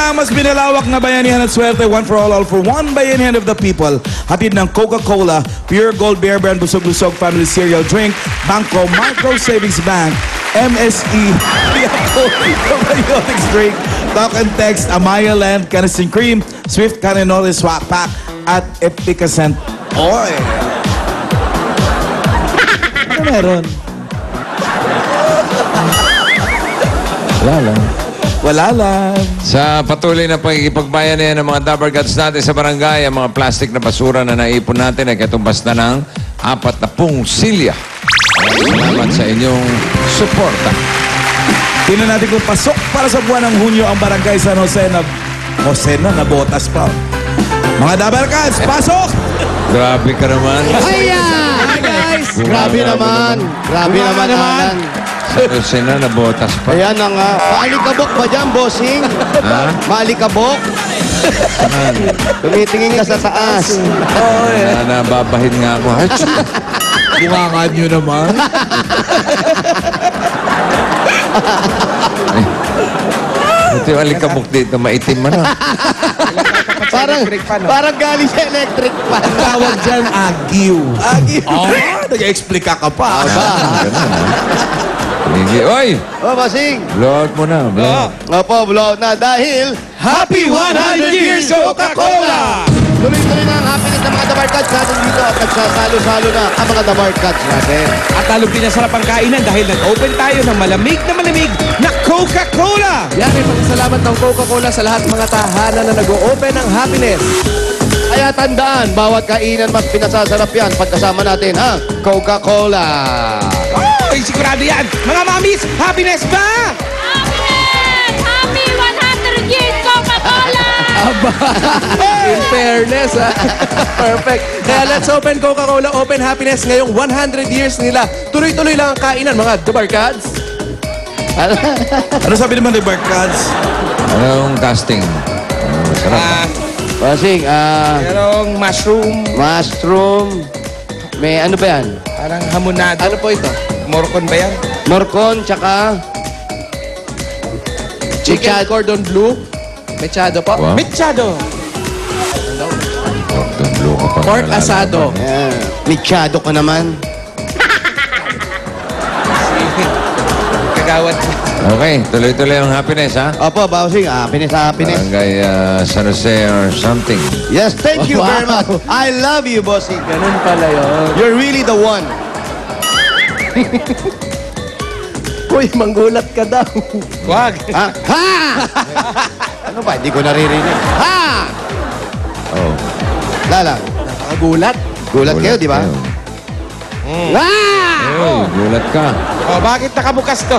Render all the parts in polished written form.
na mas binalawak na bayanihan at swerte. One for all for one bayanihan of the people. Hatid ng Coca-Cola, Pure Gold Bear Brand, Busog-Busog Family Cereal Drink, Banco Micro Savings Bank, MSE, Probiotics Drink, Talk and Text, Amaya Land, Caniston Cream, Swift Caninolis Swap Pack, at Epicacent Oil. Ano meron? Wala lang. Wala lang. Sa patuloy na pagkikipagbayanihan ng mga Dabber Cats natin sa barangay, ang mga plastic na basura na naipon natin ay katumbas na ng 40 silya. Salamat sa inyong suporta. Tingnan natin kung pasok para sa buwan ng Hunyo ang barangay San Jose na nabotas pa. Mga Dabber Cats, pasok! Grabe ka naman. Hiya! Hi guys! Grabe naman. Grabe naman. Sa Jose na nabotas pa. Ayan na nga. Maalikabok ba dyan, bossing? Ha? Maalikabok? Saan? Tumitingin ka sa taas. Nababahin nga ako. Bungangan nyo naman. Ito yung alikabok dito, maitim mo na. Parang galing sa electric fan. Tawag dyan, agiw. Agiw? Nag-explika ka pa. Oy! Oh, bossing. Blow out mo na. Opo, blow out na dahil Happy 100 years Coca-Cola! tuloy-tuloy na ang happiness ng mga Dabber Cats natin dito at nagsasalo-salo na ang mga Dabber Cats natin. At lalo pinasarap ang kainan dahil nag-open tayo ng malamig na Coca-Cola! Yan ay pagkasalamat ng Coca-Cola sa lahat mga tahanan na nag-o-open ng happiness. Kaya tandaan, bawat kainan mas pinasasarap yan pagkasama natin ang Coca-Cola. Ay, sigurado yan! Mga mamis, happiness ba? Happiness! Happy 100 years Coca-Cola! In fairness, ha? Perfect. Kaya let's open Coca-Cola, open happiness ngayong 100 years nila. Tuloy-tuloy lang ang kainan, mga Dabber Cats. Ano sabi naman ni Dabber Cats? Anong casting? Sarap. Bossing, Merong mushroom. May ano ba yan? parang hamonado. Ano po ito? Morcon ba yan? Morcon, tsaka Chicken cordon bleu. Mechado po. Wow. Mechado. Blue ka pa. Pork asado. michado ka naman. Kagawad. Okay, tuloy-tuloy ang happiness, ha? Opo, bossing, happiness. Barangay San Jose or something. Yes, thank you very much. I love you, bossing. Ganun pala yun. You're really the one. Uy, manggulat ka daw. Wag. Ha? Ha! Ano ba? Hindi ko naririnig. Ha! Oh. Lala, Nakakagulat. gulat kayo, di ba? kayo. Ha! Ay, gulat ka. Oh, bakit nakabukas to?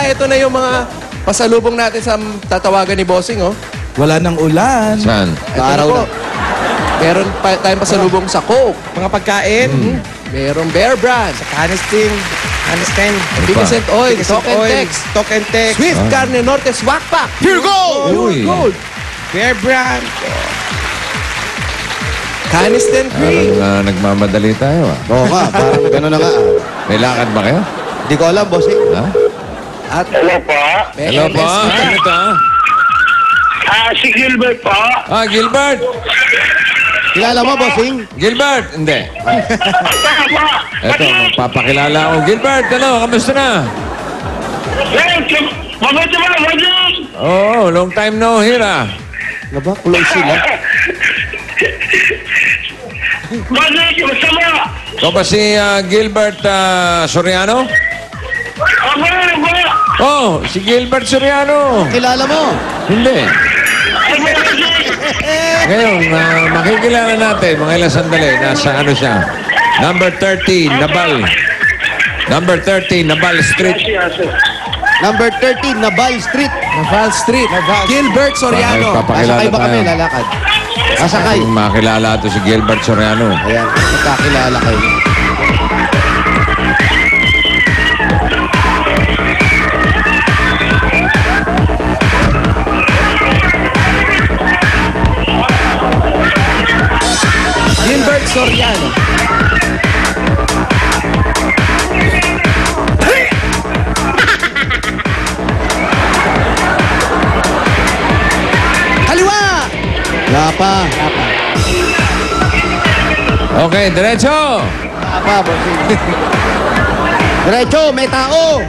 Ito na yung mga pasalubong natin sa tatawagan ni Bossing, oh. Wala nang ulan. Saan? Ito na po. Meron pa tayong pasalubong sa Coke. Mga pagkain. Merong Bear Brand. Caniston. Epicacent Oil. Talk and Text. Talk and Text. Swift Carne Norte Swak Pack. Pure gold! Uy. Gold. Bear Brand. Caniston Cream. Parang nagmamadali tayo, ah. Oo nga, parang gano'n na nga. May lakad ba kayo? Hindi ko alam, bossing. Ha? At Hello po. Hello po. Ano ito, ah? Si Gilbert po. Gilbert! Kilala mo, bossing? Gilbert! Hindi. Saka po. Eto, magpapakilala ako. Gilbert, ano? Kamusta na? Mabuti ba? Mabuti! Oh, long time no here, ah. Naba, close sila. Mabuti! Kamusta mo? Ikaw ba si Gilbert Soriano? Ako na po. Oh, si Gilbert Soriano. Kilala mo? Hindi. Ay, mabuti! Ngayon, makikilala natin, mga ilang sandali, nasa ano siya? Number 13, Nabal. Number 13, Nabal Street. Number 13, Nabal Street. Naval Street. Gilbert Soriano. Papakilala Sasakay ba kami, tayo. lalakad? Sasakay. Kung makilala ito si Gilbert Soriano. Ayan, magkakilala kayo. Gilbert Soriano. Wala pa. Okay, diretso. Wala pa, bossing. Diretso, may tao.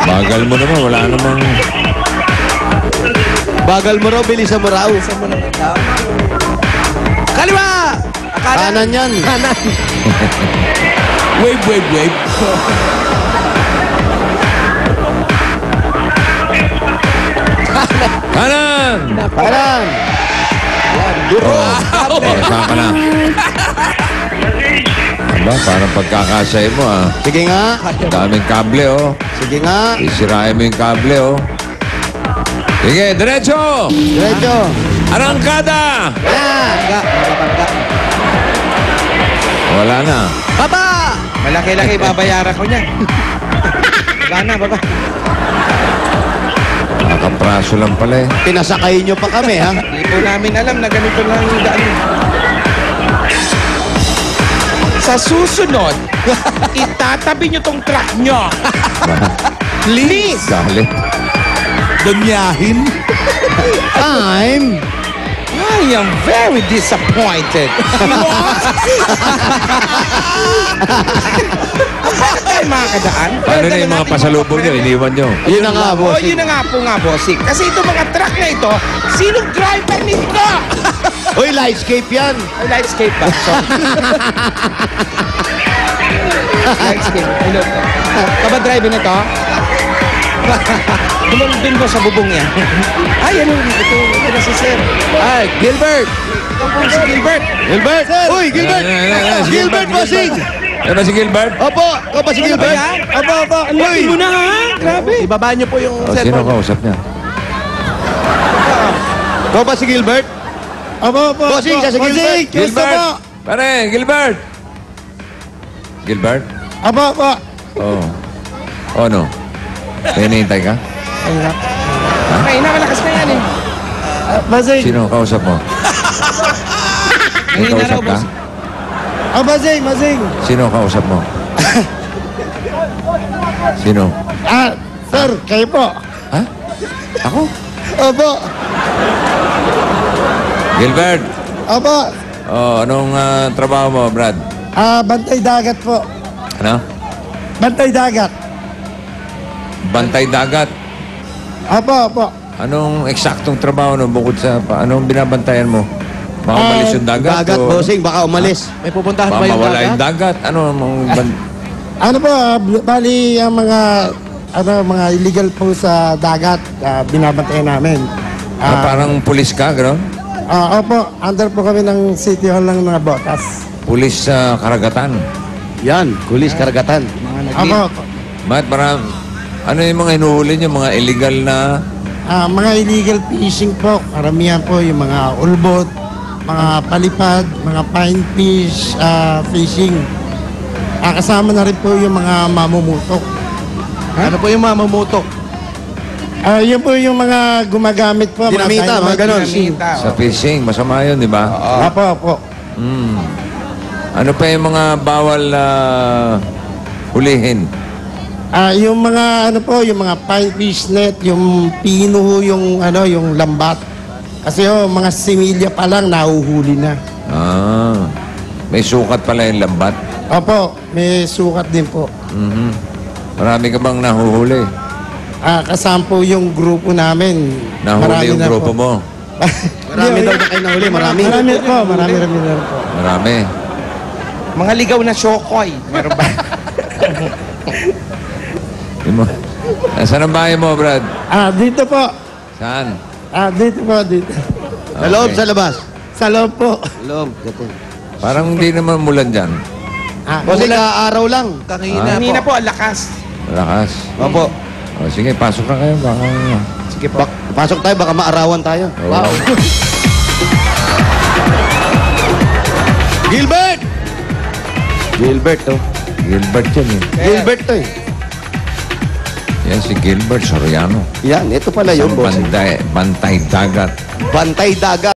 Bagal mo naman, wala namang... Bagal mo raw, bilisan mo raw. Kaliwa! Kanan yan. Kanan. Wave, wave, wave. Kanan! Kanan. Oh, saan ka na? Aba, parang pagkakasay mo ah. Sige nga. Daming kable oh. Sige nga. Isirahin mo yung kable oh. Sige, diretso! Diretso. Arangkada! Yan. Wala na. Baba. Malaki-laki babayaran ko niyan. Wala na, baba. Nakapraso lang pala eh. Pinasakay nyo pa kami, ha? Hindi po namin alam na ganito lang yung daan. Sa susunod, itatabi nyo tong truck nyo. Please! Galit. Donyahin. Time. I am very disappointed. Bakit tayo mga kadaan? Paano na yung mga pasalubong nyo? Iniwan nyo. Yun na nga, Oh, bossing. yun na nga po nga, bossing. Kasi itong mga truck na ito, sinong driver nito? Uy, lightscape yan. Ay, lightscape ba? Sorry. Lightscape. Hello po. Ka ba driver nito? Dun ko sa bubong yan. Ay, ano? Ito na si Sir. Ay, Gilbert. Ito po si Gilbert. Gilbert. Uy, Gilbert. Si Gilbert, bossing. Yan ba si Gilbert? Opo. Ikaw ba si Gilbert? Opo, opo. Ang laki mo na, ha? Grabe. Ibaba niyo po yung O, sino cellphone. kausap niya? Ikaw ba si Gilbert? Opo, opo. Bossing, siya si Gilbert. Gilbert! Pare, Gilbert! Gilbert? Opo, opo. Oo. Oh, no? Hinihintay ka? Ay, malakas na yan eh. Bossing. Sino kausap mo? May Mahina kausap raw, ka? boss. Bossing, bossing. Sino kausap mo? Sino? Sir, kayo po. Ha? Ako? Opo. Gilbert! Opo. Oh, anong trabaho mo, Brad? Bantay dagat po. Ano? Bantay dagat. Bantay dagat. Opo, opo. Anong eksaktong trabaho no bukod sa anong binabantayan mo? Baka umalis yung dagat? Dagat, o bossing. Baka umalis. May pupuntahan baka ba yung mawala yung dagat? dagat? Ano ang Ano po, bali ang mga illegal po sa dagat, binabantayan namin. parang pulis ka, gano'n? Opo, under po kami ng City Hall ng mga botas. Pulis sa karagatan. Yan, kulis, karagatan. Opo, Bakit parang, ano yung mga hinuhuli niyo? Mga illegal na... mga illegal fishing po, karamihan po yung mga ulbot, mga palipad, mga fine fish, fishing. Kasama na rin po yung mga mamumutok. Ano po yung mamumutok? Yun po yung mga gumagamit po. Dinamita, mga ganon. Sa fishing, masama yun, di ba? Opo, opo. Ano pa yung mga bawal hulihin? Yung mga yung mga fine fish net, yung pino, yung yung lambat. Kasi mga similya pa lang nahuhuli na. May sukat pala yung lambat. Opo, may sukat din po. Marami ka bang nahuhuli? Kasama po yung grupo namin. Nahuli Marami yung na grupo po. mo? Marami daw na kayo nahuli, marami. Marami po, marami na po. Marami. Mga ligaw na shokoy. Meron ba? Saan ang bahay mo, Brad? Dito po. Saan? Dito po, dito. Sa loob, sa labas. Sa loob po. Loob, dito. Parang hindi naman mulan dyan. Bossing, araw lang. Kanina po, ang lakas. Malakas. Opo. O, sige, pasok na kayo. Baka... Sige po. Pasok tayo, baka maarawan tayo. Wow. Gilbert! Gilbert, to. Gilbert yan eh. Gilbert, to eh. Yan si Gilbert Soriano. Yan, ito pala yung Isang bossing. bantay dagat. Bantay dagat.